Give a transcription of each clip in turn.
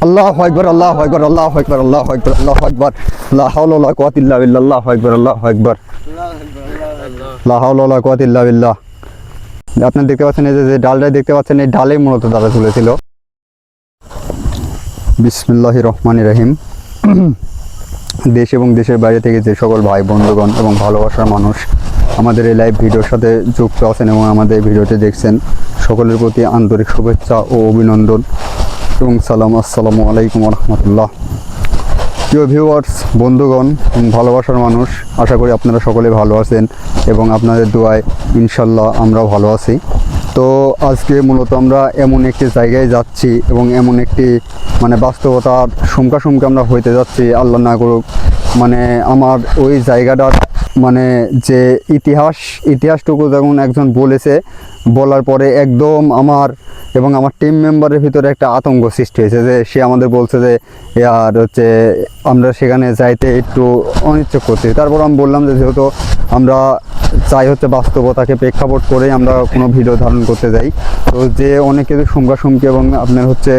আল্লাহু আকবার, আল্লাহু আকবার, আল্লাহু আকবার, আল্লাহু আকবার, আল্লাহু আকবার। লা হাওলা ওয়ালা কুওয়াতা ইল্লা বিল্লাহ। আল্লাহু আকবার, আল্লাহু আকবার। লা হাওলা ওয়ালা কুওয়াতা ইল্লা বিল্লাহ। আপনারা দেখতে পাচ্ছেন এই যে ডালটা দেখতে পাচ্ছেন, এই ডালে মূলত তারা তুলেছিল। বিসমিল্লাহির রহমানির রহিম। দেশ এবং দেশের বাইরে থেকে যে সকল ভাই বন্ধুগণ এবং ভালোবাসার মানুষ আমাদের এই লাইভ ভিডিওর সাথে যুক্ত আছেন এবং আমাদের এই ভিডিওটি দেখছেন, সকলের প্রতি আন্তরিক শুভেচ্ছা ও অভিনন্দন এবং সালাম। আসসালামু আলাইকুম রহমতুল্লাহ। প্রিয় ভিউয়ার্স, বন্ধুগণ, ভালোবাসার মানুষ, আশা করি আপনারা সকলে ভালো আছেন এবং আপনাদের দোয়ায় ইনশাল্লাহ আমরাও ভালো আছি। তো আজকে মূলত আমরা এমন একটি জায়গায় যাচ্ছি এবং এমন একটি বাস্তবতার সুমকা আমরা হইতে যাচ্ছি, আল্লাহ না করুক। আমার ওই জায়গাটার যে ইতিহাসটুকু যেমন একজন বলেছে, বলার পরে একদম আমার এবং আমার টিম মেম্বারের ভিতরে একটা আতঙ্ক সৃষ্টি হয়েছে, যে সে আমাদের বলছে যে আর হচ্ছে আমরা সেখানে যাইতে একটু অনিচ্ছুক করছি। তারপর আমি বললাম যে যেহেতু আমরা চাই হচ্ছে বাস্তবতাকে প্রেক্ষাপট করেই আমরা কোনো ভিডিও ধারণ করতে যাই, তো যে অনেক কিছু সুমকি এবং আপনার হচ্ছে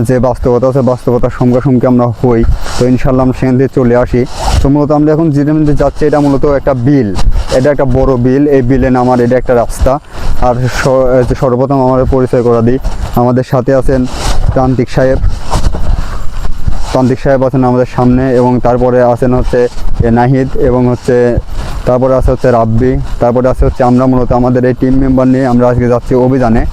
যে বাস্তবতা আছে, বাস্তবতার সুমকি আমরা হই, তো ইনশাল্লাহ আমরা সেখান থেকে চলে আসি। তো মূলত আমরা এখন যেটা যাচ্ছি, এটা মূলত একটা বিল, এটা একটা বড় বিল। এই বিলে নামার এটা একটা রাস্তা। আর সর্বপ্রথম আমাদের পরিচয় করা দিই, আমাদের সাথে আছেন তান্ত্রিক সাহেব আছেন আমাদের সামনে, এবং তারপরে আছেন হচ্ছে নাহিদ, এবং তারপরে আছে হচ্ছে রাব্বি, তারপরে আছে হচ্ছে আমরা। মূলত আমাদের এই টিম মেম্বার নিয়ে আমরা আজকে যাচ্ছি অভিযানে।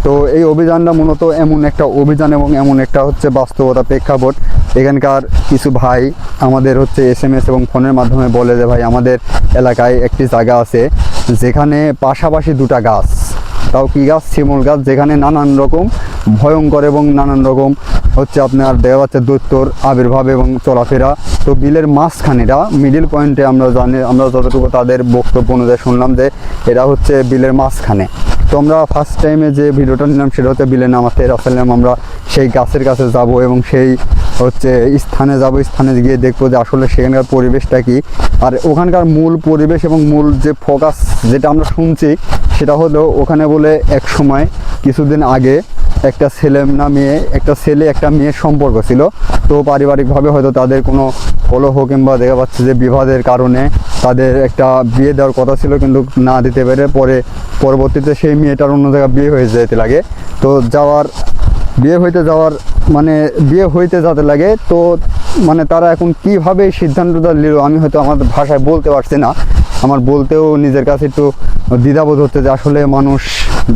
তো এই অভিযানটা মূলত এমন একটা অভিযান এবং এমন একটা হচ্ছে বাস্তবতা প্রেক্ষাপট। এখানকার কিছু ভাই আমাদের হচ্ছে SMS এবং ফোনের মাধ্যমে বলে যে ভাই আমাদের এলাকায় একটি জায়গা আছে যেখানে পাশাপাশি দুটা গাছ, তাও কি গাছ, শিমুল গাছ, যেখানে নানান রকম ভয়ঙ্কর এবং নানান রকম হচ্ছে আপনার দেখা যাচ্ছে দৈত্যর আবির্ভাব এবং চলাফেরা। তো বিলের মাঝখানেটা মিডিল পয়েন্টে আমরা যতটুকু তাদের বক্তব্য অনুযায়ী শুনলাম যে এটা হচ্ছে বিলের মাঝখানে। তো আমরা ফার্স্ট টাইমে যে ভিডিওটা নিলাম সেটা হচ্ছে বিলে নামাতে আসলাম, আমরা সেই গাছের কাছে যাব এবং সেই হচ্ছে স্থানে যাব, স্থানে গিয়ে দেখবো যে আসলে সেখানকার পরিবেশটা কি। আর ওখানকার মূল পরিবেশ এবং মূল যে ফোকাস যেটা আমরা শুনছি সেটা হলো, ওখানে বলে এক সময় কিছুদিন আগে একটা ছেলে একটা মেয়ের সম্পর্ক ছিল। তো পারিবারিকভাবে হয়তো তাদের কোনো কলহ কিংবা দেখা যাচ্ছে যে বিবাদের কারণে তাদের একটা বিয়ে দেওয়ার কথা ছিল, কিন্তু না দিতে পেরে পরবর্তীতে সেই মেয়েটার অন্য জায়গায় বিয়ে হয়ে যেতে লাগে। তো বিয়ে হইতে যেতে লাগে। তো তারা এখন কীভাবে সিদ্ধান্তটা নিল আমি হয়তো আমার ভাষায় বলতে পারছি না। আমার বলতেও নিজের কাছে একটু দ্বিধাবোধ হচ্ছে যে আসলে মানুষ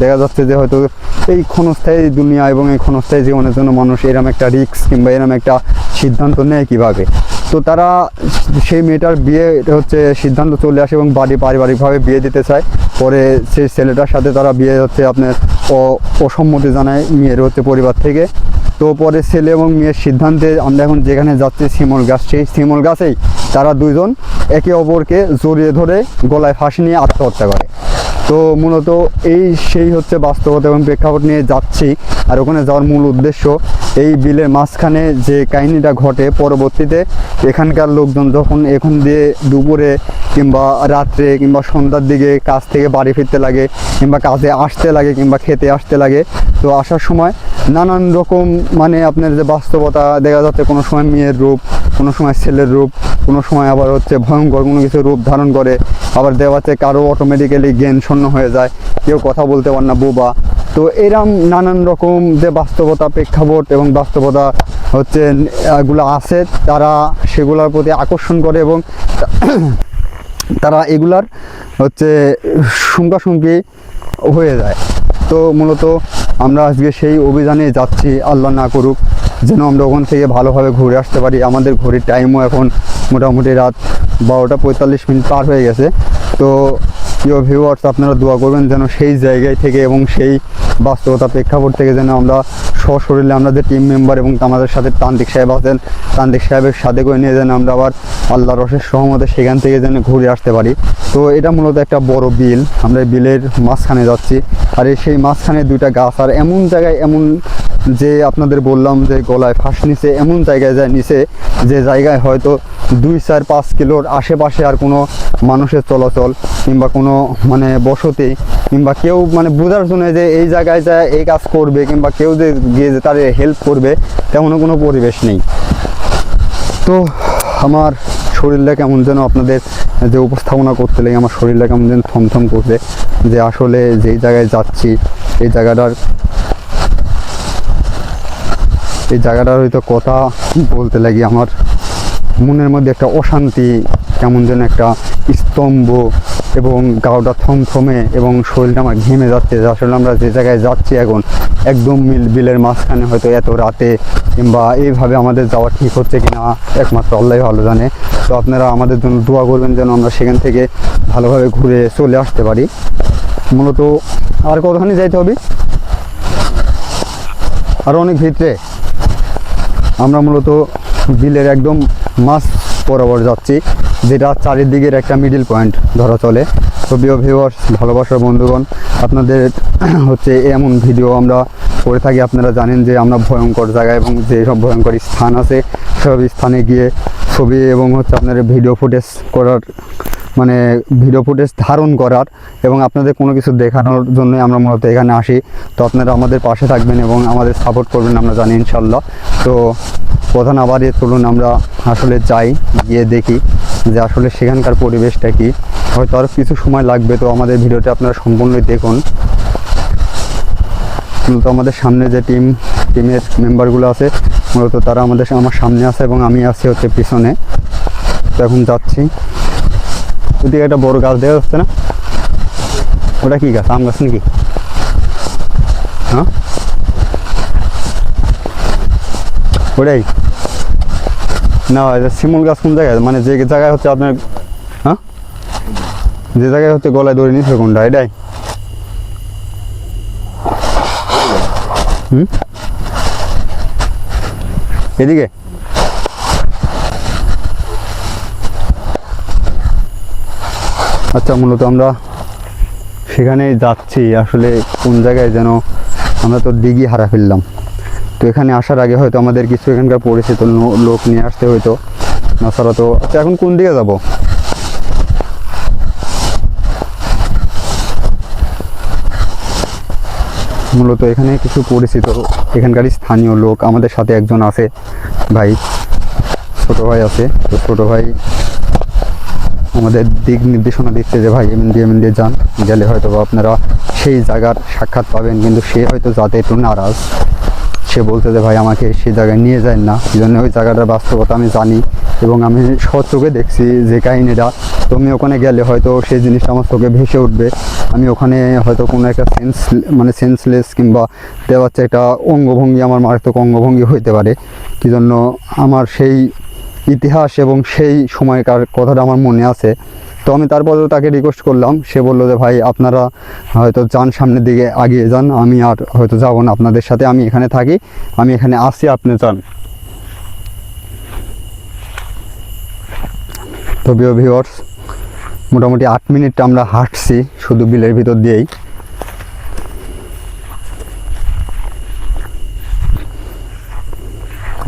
দেখা যাচ্ছে যে হয়তো এই ক্ষণস্থায়ী দুনিয়া এবং এই ক্ষণস্থায়ী জীবনের জন্য মানুষ এরম একটা রিস্ক কিংবা এরম একটা সিদ্ধান্ত নেয় কীভাবে। তো তারা সেই মেয়েটার বিয়ে হচ্ছে সিদ্ধান্ত চলে আসে এবং পারিবারিকভাবে বিয়ে দিতে চায়। পরে সেই ছেলেটার সাথে তারা বিয়ে হচ্ছে আপনার অসম্মতি জানায় মেয়ের হচ্ছে পরিবার থেকে। তো পরে ছেলে এবং মেয়ের সিদ্ধান্তে আমরা এখন যেখানে যাচ্ছি শিমুল গাছ, সেই শিমুল গাছেই তারা দুইজন একে অপরকে জড়িয়ে ধরে গলায় ফাঁসি নিয়ে আত্মহত্যা করে। তো মূলত সেই হচ্ছে বাস্তবতা এবং প্রেক্ষাপট নিয়ে যাচ্ছি। আর ওখানে যাওয়ার মূল উদ্দেশ্য, এই বিলের মাঝখানে যে কাহিনিটা ঘটে, পরবর্তীতে এখানকার লোকজন যখন এখান দিয়ে দুপুরে কিংবা রাত্রে কিংবা সন্ধ্যার দিকে কাজ থেকে বাড়ি ফিরতে লাগে কিংবা কাজে আসতে লাগে কিংবা খেতে আসতে লাগে, তো আসার সময় নানান রকম আপনার যে বাস্তবতা দেখা যাচ্ছে, কোনো সময় মেয়ের রূপ, কোনো সময় ছেলের রূপ, কোনো সময় আবার হচ্ছে ভয়ঙ্কর কোনো কিছু রূপ ধারণ করে। আবার দেখা যাচ্ছে কারো অটোমেটিক্যালি জ্ঞান শূন্য হয়ে যায়, কেউ কথা বলতে পারে না, বোবা। তো এরম নানান রকম যে বাস্তবতা প্রেক্ষাপট এবং বাস্তবতা হচ্ছে এগুলো আছে, তারা সেগুলোর প্রতি আকর্ষণ করে এবং তারা এগুলার হচ্ছে সুমকি হয়ে যায়। তো মূলত আমরা আজকে সেই অভিযানে যাচ্ছি, আল্লাহ না করুক যেন আমরা ওখান থেকে ভালোভাবে ঘুরে আসতে পারি। আমাদের ঘড়ির টাইমও এখন মোটামুটি রাত 12টা 45 মিনিট পার হয়ে গেছে। তো প্রিয় ভিউয়ার্স, আপনারা দোয়া করবেন যেন সেই জায়গায় থেকে এবং সেই বাস্তবতা প্রেক্ষাপট থেকে যেন আমরা সশরীরে আমরা যে টিম মেম্বার এবং আমাদের সাথে তান্ত্রিক সাহেব আছেন, তান্ত্রিক সাহেবের সাথে করে নিয়ে যেন আমরা আবার আল্লাহর রসের সহমতে সেখান থেকে যেন ঘুরে আসতে পারি। তো এটা মূলত একটা বড় বিল, আমরা বিলের মাঝখানে যাচ্ছি। আর সেই মাঝখানে দুইটা গাছ, আর এমন জায়গায় এমন যে আপনাদের বললাম যে গলায় ফাঁস নিচে, এমন জায়গায় যায় নিচে যে জায়গায় হয়তো 2-4-5 কিলোর আশেপাশে আর কোনো মানুষের চলাচল কিংবা কোনো মানে বসতি কিংবা কেউ মানে বোঝার জন্য যে এই জায়গায় যায় এই কাজ করবে কিংবা কেউ যে গিয়ে যে তার হেল্প করবে তেমনও কোনো পরিবেশ নেই। তো আমার শরীরটা কেমন যেন আপনাদের যে উপস্থাপনা করতে লাগে আমার শরীরটা কেমন যেন থমথম করছে, যে আসলে যেই জায়গায় যাচ্ছি এই জায়গাটার হয়তো কথা বলতে লাগি আমার মনের মধ্যে একটা অশান্তি, কেমন যেন একটা স্তম্ভ এবং গাওটা থমথমে এবং শরীরটা আমার ঘেমে যাচ্ছে যে আসলে আমরা যে জায়গায় যাচ্ছি এখন একদম বিলের মাঝখানে হয়তো এত রাতে কিংবা এইভাবে আমাদের যাওয়া ঠিক হচ্ছে কিনা একমাত্র আল্লাহই ভালো জানে। তো আপনারা আমাদের জন্য দোয়া করবেন যেন আমরা সেখান থেকে ভালোভাবে ঘুরে চলে আসতে পারি। মূলত আর কতখানি যাইতে হবে, আরও অনেক ভিতরে। আমরা মূলত বিলের একদম মাছ বরাবর যাচ্ছি, যেটা চারিদিকের একটা মিডিল পয়েন্ট ধরা চলে। তো প্রিয় ভিউয়ার্স, ভালোবাসার বন্ধুগণ, আপনাদের হচ্ছে এমন ভিডিও আমরা করে থাকি। আপনারা জানেন যে আমরা ভয়ঙ্কর জায়গা এবং যেসব ভয়ঙ্কর স্থান আছে সব স্থানে গিয়ে ছবি এবং হচ্ছে আপনার ভিডিও ফুটেজ করার মানে ভিডিও ফুটেজ ধারণ করার এবং আপনাদের কোনো কিছু দেখানোর জন্যই আমরা মূলত এখানে আসি। তো আপনারা আমাদের পাশে থাকবেন এবং আমাদের সাপোর্ট করবেন আমরা জানি ইনশাল্লাহ। তো কথা না বাড়িয়ে চলুন আমরা আসলে যাই, গিয়ে দেখি যে আসলে সেখানকার পরিবেশটা কি। হয়তো আরও কিছু সময় লাগবে, তো আমাদের ভিডিওটা আপনারা সম্পূর্ণই দেখুন। মূলত আমাদের সামনে যে টিমের মেম্বারগুলো আছে মূলত তারা আমার সামনে আছে এবং আমি আছি হচ্ছে পিছনে। তো এখন যাচ্ছি, ওদিকে একটা বড় গাছ দেখা যাচ্ছে না, ওটা কি গাছ? আম গাছ নাকি? হ্যাঁ ওটাই না, এটা শিমুল গাছ। কোন জায়গায় মানে যে জায়গায় হচ্ছে আপনার হ্যাঁ যে জায়গায় হচ্ছে গলায় দড়ি নিচ্ছে কোনটা? এটাই এদিকে আচ্ছা, মূলত আমরা সেখানেই যাচ্ছি। আসলে কোন জায়গায় যেন আমরা তো দিঘি হারা ফেললাম। তো এখানে আসার আগে হয়তো আমাদের কিছু এখানকার পরিচিত লোক নিয়ে আসতে হয়তো, তাছাড়া তো। আচ্ছা, এখন কোন দিকে যাব? মূলত এখানে কিছু পরিচিত এখানকার স্থানীয় লোক আমাদের সাথে একজন আছে, ভাই, ছোট ভাই আছে। তো ছোট ভাই আমাদের দিক নির্দেশনা দিচ্ছে যে ভাই এমন দিয়ে যান, গেলে হয়তো আপনারা সেই জায়গার সাক্ষাৎ পাবেন। কিন্তু সে হয়তো যাতে একটু নারাজ, সে বলতে যে ভাই আমাকে সেই জায়গায় নিয়ে যায় না। এই জন্য ওই জায়গাটার বাস্তবতা আমি জানি এবং আমি চোখে দেখছি যে কাহিনিটা। তো আমি ওখানে গেলে হয়তো সেই জিনিসটা আমার চোখে ভেসে উঠবে। আমি ওখানে হয়তো কোনো একটা সেন্সলেস কিংবা দেওয়া হচ্ছে একটা অঙ্গভঙ্গি, আমার মারাত্মক অঙ্গভঙ্গি হইতে পারে। কি জন্য আমার সেই ইতিহাস এবং সেই সময়কার কথাটা আমার মনে আছে। তো আমি তারপরেও তাকে রিকোয়েস্ট করলাম, সে বললো যে ভাই আপনারা হয়তো যান, সামনের দিকে এগিয়ে যান, আমি আর হয়তো যাবো না আপনাদের সাথে, আমি এখানে থাকি, আমি এখানে আসি, আপনি যান। তো প্রিয় ভিউয়ার্স, মোটামুটি 8 মিনিট আমরা হাঁটছি শুধু বিলের ভিতর দিয়েই।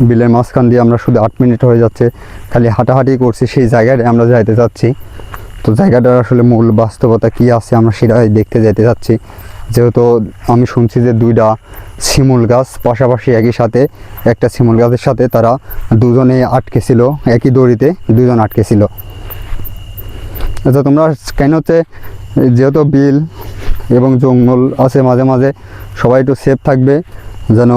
বিলের মাঝখান দিয়ে আমরা শুধু 8 মিনিট হয়ে যাচ্ছে খালি হাঁটাহাঁটি করছি সেই জায়গায় আমরা যাইতে যাচ্ছি। তো জায়গাটার আসলে মূল বাস্তবতা কি আছে আমরা সেটাই দেখতে যেতে যাচ্ছি। যেহেতু আমি শুনছি যে 2টা শিমুল গাছ পাশাপাশি একই সাথে, একটা শিমুল গাছের সাথে তারা দুজনে আটকে ছিল, একই দড়িতে দুজন আটকে ছিল। আচ্ছা, তোমরা কেন হচ্ছে যেহেতু বিল এবং জঙ্গল আছে মাঝে মাঝে, সবাই একটু সেফ থাকবে যেন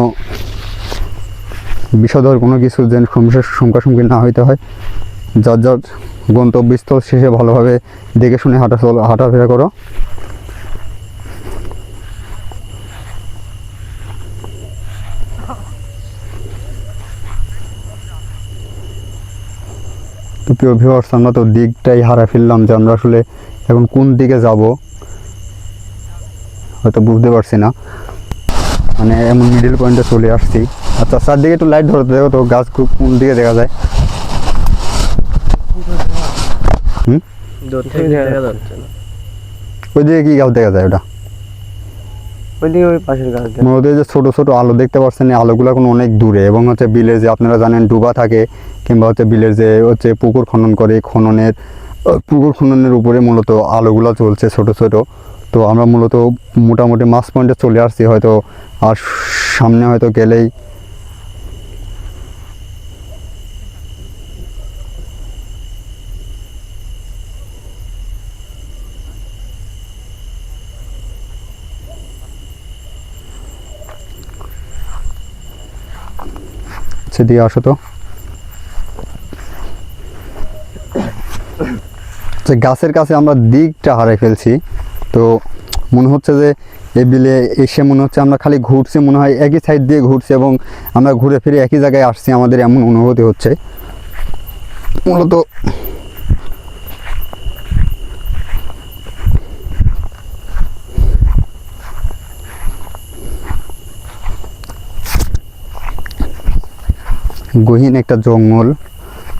বিষধর কোনো কিছু যেন সমস্যার সম্মুখীন না হইতে হয়। যার যার গন্তব্যস্থল শেষে ভালোভাবে দেখে শুনে হাঁটাফেরা করো। তো প্রিয় ভিউয়ার্স, আমরা তো দিকটাই হারা ফেললাম যে আমরা আসলে এখন কোন দিকে যাব হয়তো বুঝতে পারছি না। মানে এমন মিডিল পয়েন্টে চলে আসছি। আচ্ছা, চারদিকে একটু লাইট ধরতে দেখো তো, গাছ কোন দিকে দেখা যায়? দূর থেকে দেখা যাচ্ছে না। ওই দিকে কি গাছ দেখা যায়? ওটা ওইদিকে ওই পাশের গাছ মূলত এই যে ছোট ছোট আলো দেখতে পাচ্ছেন, এই আলোগুলো এখন অনেক দূরে, এবং হচ্ছে বিলের যে আপনারা জানেন ডুবা থাকে, কিংবা হচ্ছে বিলের যে হচ্ছে পুকুর খনন করে, পুকুর খননের উপরে মূলত আলোগুলো চলছে ছোট ছোট। তো আমরা মূলত মোটামুটি মাছ পয়েন্টে চলে আসছি, হয়তো আর সামনে হয়তো গেলেই সেদিকে আসো তো। যে গাছের কাছে আমরা দিকটা হারাই ফেলছি, তো মনে হচ্ছে যে এই বিলে এসে মনে হচ্ছে আমরা খালি ঘুরছি, মনে হয় একই সাইড দিয়ে ঘুরছি এবং আমরা ঘুরে ফিরে একই জায়গায় আসছি, আমাদের এমন অনুভূতি হচ্ছে মূলত। গহীন একটা জঙ্গল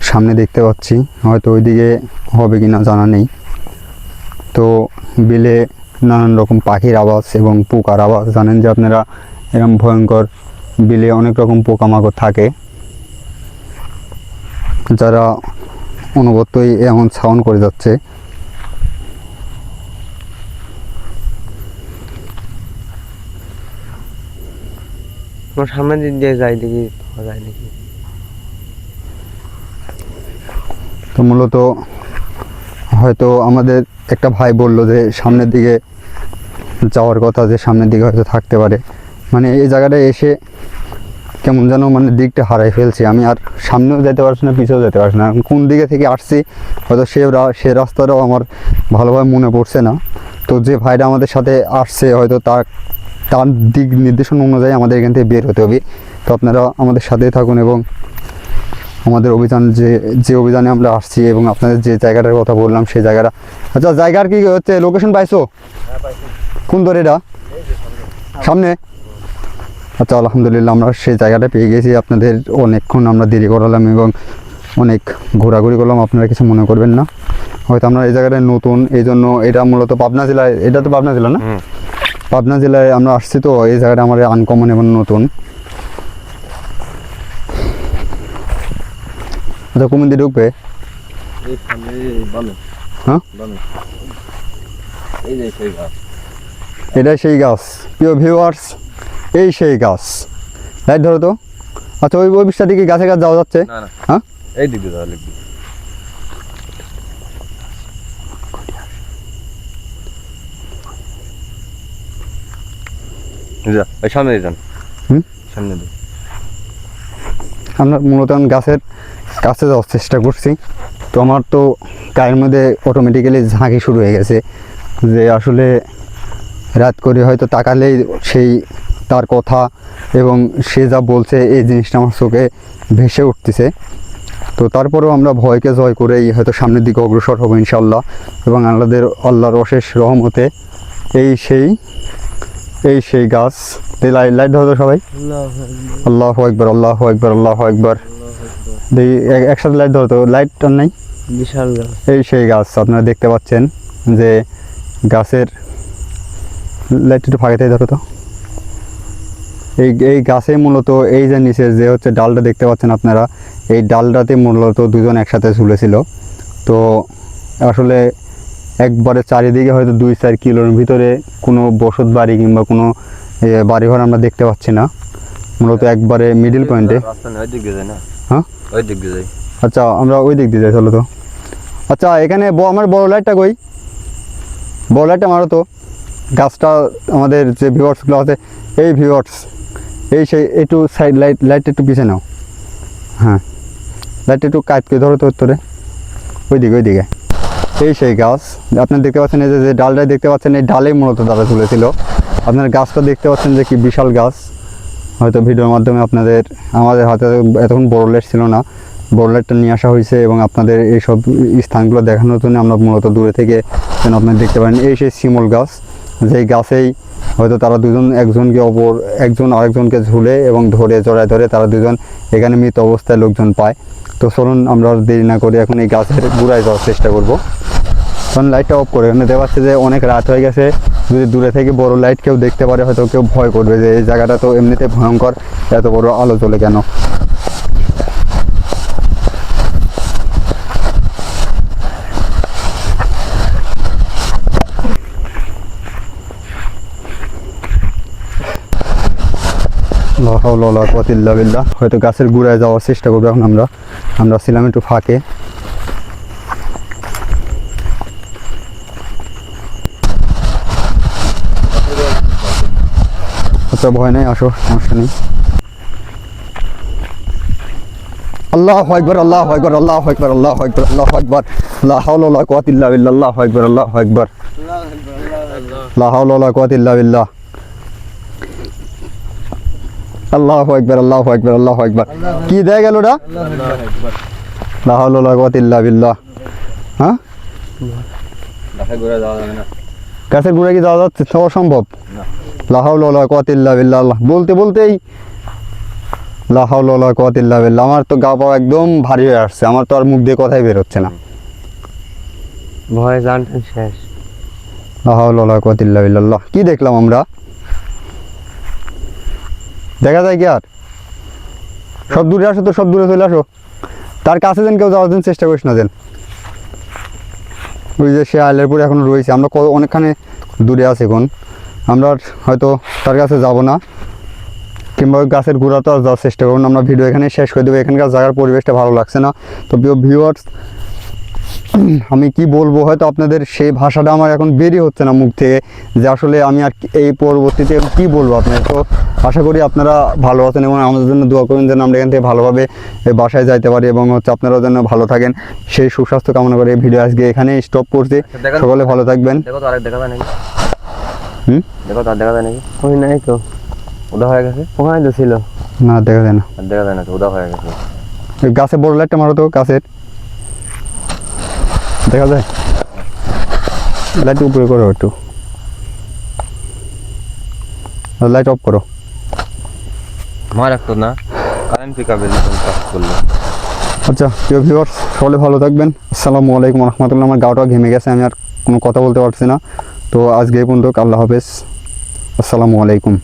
সামনে দেখতে পাচ্ছি, হয়তো ওইদিকে হবে কি না জানা নেই। তো বিলে নানান রকম পাখির আওয়াজ এবং পোকার আওয়াজ, জানেন যে আপনারা এরকম ভয়ঙ্কর বিলে অনেক রকম পোকামাকড় থাকে, যারা অনবরতই এমন সাউন্ড করে যাচ্ছে। সামনের দিক দিয়ে যাই, দেখি পাওয়া যায় নাকি। তো মূলত হয়তো আমাদের একটা ভাই বলল যে সামনের দিকে যাওয়ার কথা, যে সামনের দিকে হয়তো থাকতে পারে। মানে এই জায়গাটায় এসে কেমন যেন মানে দিকটা হারাই ফেলছি, আমি আর সামনেও যেতে পারছি না, পিছেও যেতে পারছি না। কোন দিকে থেকে আসছি হয়তো সে রাস্তাটাও আমার ভালোভাবে মনে পড়ছে না। তো যে ভাইটা আমাদের সাথে আসছে হয়তো তার দিক নির্দেশনা অনুযায়ী আমাদের এখান থেকে বের হতে হবে। তো আপনারা আমাদের সাথেই থাকুন এবং আমাদের অভিযান যে অভিযানে আমরা আসছি এবং আপনাদের যে জায়গাটার কথা বললাম সেই জায়গাটা। আচ্ছা, জায়গার কি হচ্ছে লোকেশন পাইছো? কোন ধরে এটা সামনে? আচ্ছা, আলহামদুলিল্লাহ আমরা সেই জায়গাটা পেয়ে গেছি। আপনাদের অনেকক্ষণ আমরা দেরি করালাম এবং অনেক ঘোরাঘুরি করলাম, আপনারা কিছু মনে করবেন না। হয়তো আমরা এই জায়গাটায় নতুন, এই জন্য এটা মূলত পাবনা জেলায়, এটা তো পাবনা জেলা না? পাবনা জেলায় আমরা আসছি, তো এই জায়গাটা আমার আনকমন এবং নতুন। আচ্ছা, কোন দিকে ঢুকবে? হ্যাঁ, এটাই সেই গাছ, প্রিয় ভিউয়ার্স, এই সেই গাছ। লাইট ধরো তো। আচ্ছা, ওই বিষটা দিকে গাছে গাছ যাওয়া যাচ্ছে? হ্যাঁ, এই দিকে যাওয়া লাগবে। সামনে যান, সামনে দিন। আমরা মূলত গাছের কাছে যাওয়ার চেষ্টা করছি। তো আমার তো গায়ের মধ্যে অটোমেটিক্যালি ঝাঁকি শুরু হয়ে গেছে, যে আসলে রাত করে হয়তো তাকালেই সেই তার কথা এবং সে যা বলছে এই জিনিসটা আমার চোখে ভেসে উঠতেছে। তো তারপরেও আমরা ভয়কে জয় করেই হয়তো সামনের দিকে অগ্রসর হবো ইনশাল্লাহ। এবং আল্লাহর অশেষ রহমতে এই সেই গাছ। লাইট ধরো সবাই। আল্লাহু আকবার, আল্লাহু আকবার, আল্লাহু আকবার। দেখি একসাথে লাইট ধরো তো। লাইট আর নাই। বিশাল গাছ, এই সেই গাছ আপনারা দেখতে পাচ্ছেন, যে গাছের লাইট একটু ফাঁকাতেই ধরো তো। এই গাছে মূলত এই যে নিচে যে হচ্ছে ডালটা দেখতে পাচ্ছেন আপনারা, এই ডালটাতে মূলত দুজন একসাথে ঝুলেছিল। তো আসলে একবারে চারিদিকে হয়তো 2-4 কিলোর ভিতরে কোনো বসত বাড়ি কিংবা কোনো বাড়িঘর আমরা দেখতে পাচ্ছি না, মূলত একবারে মিডিল পয়েন্টে। হ্যাঁ, ওই দিক দিয়ে যাই। আচ্ছা, আমরা ওই দিক দিয়ে যাই, চলো তো। আচ্ছা, এখানে আমার বড় লাইটটা কই? বড় লাইটটা মারো তো। গাছটা আমাদের যে ভিউয়ার্সগুলো আছে, এই ভিউয়ার্স, এই সেই একটু সাইড লাইটটা একটু পিছিয়ে নাও। হ্যাঁ, লাইটটা একটু কাজ করে ধরো তো উত্তরে, ওইদিকে। এই সেই গাছ আপনারা দেখতে পাচ্ছেন, এই যে ডালটা দেখতে পাচ্ছেন, এই ডালেই মূলত তারা ঝুলেছিল। আপনার গাছটা দেখতে পাচ্ছেন যে কি বিশাল গাছ। হয়তো ভিডিওর মাধ্যমে আমাদের হাতে এতক্ষণ বড় লাইট ছিল না, বড় লাইটটা নিয়ে আসা হয়েছে এবং আপনাদের এইসব স্থানগুলো দেখানোর জন্য আমরা মূলত দূরে থেকে যেন আপনারা দেখতে পারেন। এই সেই শিমল গাছ, যেই গাছেই হয়তো তারা একজন আরেকজনকে ঝুলে এবং জড়ায় ধরে তারা দুজন এখানে মৃত অবস্থায় লোকজন পায়। তো চলুন আমরা দেরি না করে এখন এই গাছের গোড়ায় যাওয়ার চেষ্টা করবো। কারণ লাইটটা অফ করে, এখানে দেখা যাচ্ছে যে অনেক রাত হয়ে গেছে যদি দূরে থেকে বড় লাইট কেউ দেখতে পারে হয়তো কেউ ভয় করবে যে এই জায়গাটা তো এমনিতে ভয়ঙ্কর, এত বড় আলো জ্বলে কেন। লা হাওলা ওয়ালা কুওয়াতা ইল্লা বিল্লাহ। হয়তো গাছের গোড়ায় যাওয়ার চেষ্টা করবো এখন আমরা ছিলাম একটু ফাঁকে। আচ্ছা ভয় নাই, আসো, সমস্যা নেই। আল্লাহু আকবার, আল্লাহু আকবার, আল্লাহু আকবার, আল্লাহু আকবার, আল্লাহু আকবার। লা হাওলা ওয়ালা কুওয়াতা ইল্লা বিল্লাহ, আল্লাহু আকবার, আল্লাহু আকবার। লা হাওলা ওয়ালা কুওয়াতা ইল্লা বিল্লাহ। আল্লাহু আকবার, আল্লাহু আকবার, আল্লাহু আকবার। কি দেয়া গেল ওটা? লা হাওলা ওয়ালা কুওয়াতা ইল্লা বিল্লাহ। হ্যাঁ, গাছে ঘুরে যাওয়া যাবে না। গাছের গোড়ায় কি যাওয়া যাচ্ছে? অসম্ভব। না। লা হাওলা ওয়ালা কুওয়াতা ইল্লা বিল্লাহ। আল্লাহ বলতে বলতেই লা হাওলা ওয়ালা কুওয়াতা ইল্লা বিল্লাহ। আমার তো গা পাও একদম ভারী হয়ে আসছে, আমার তো আর মুখ দিয়ে কথাই বের হচ্ছে না। ভয়ে জানতেন শেষ। লা হাওলা ওয়ালা কুওয়াতা ইল্লা বিল্লাহ। কি দেখলাম আমরা? দেখা যায় কি আর? সব দূরে আসো তো, সব দূরে চলে আসো। তার কাছে যেন কেউ যাওয়ার জন্য চেষ্টা করিস না যেন। ওই যে সে আইলেরপুরে এখনো রয়েছে, আমরা অনেকখানি দূরে আছি এখন। আমরা হয়তো তার কাছে যাব না, কিংবা ওই গাছের গোড়াতে আর যাওয়ার চেষ্টা করুন। আমরা ভিডিও এখানে শেষ করে দেবো। এখানকার জায়গার পরিবেশটা ভালো লাগছে না। তো প্রিয় ভিউয়ার্স, আমি কি বলবো, হয়তো আপনাদের সেই ভাষাটা আমার এখন বেরই হচ্ছে না মুখ থেকে, যে আসলে আমি আর এই পরবর্তীতে কি বলবো আপনাদের। তো আশা করি আপনারা ভালো আছেন এবং আমাদের জন্য দোয়া করুন যেন আমরা এখান থেকে ভালোভাবে বাসায় যাইতে পারি, এবং হচ্ছে আপনারাও যেন ভালো থাকেন, সেই সুস্বাস্থ্য কামনা করে এই ভিডিও আজকে এখানে স্টপ করছি। সকলে ভালো থাকবেন। দেখো তো আরেক দেখা যায় নাকি? হুম, দেখো তো আর দেখা যায় নাকি? ওই নাই তো, উদা হয়ে গেছে? ওখানে তো ছিল। না দেখা যায় না। আর দেখা যায় না তো, উদা হয়ে গেছে। ওই গাছে বড় লাইটটা মারো তো, গাছের দেখা যায়। লাইট উপরে করো একটু, লাইট অফ করো। আমার একটা না কারেন্ট পিকআপের মতন কাজ করলো। আচ্ছা প্রিয় ভিউয়ার্স, সকলে ভালো থাকবেন। আসসালামু আলাইকুম রহমতুল্লাহ। আমার গাওটা ঘেমে গেছে, আমি আর কোনো কথা বলতে পারছি না। তো আজকে এই পর্যন্ত, আল্লাহ হাফেজ, আসসালামু আলাইকুম।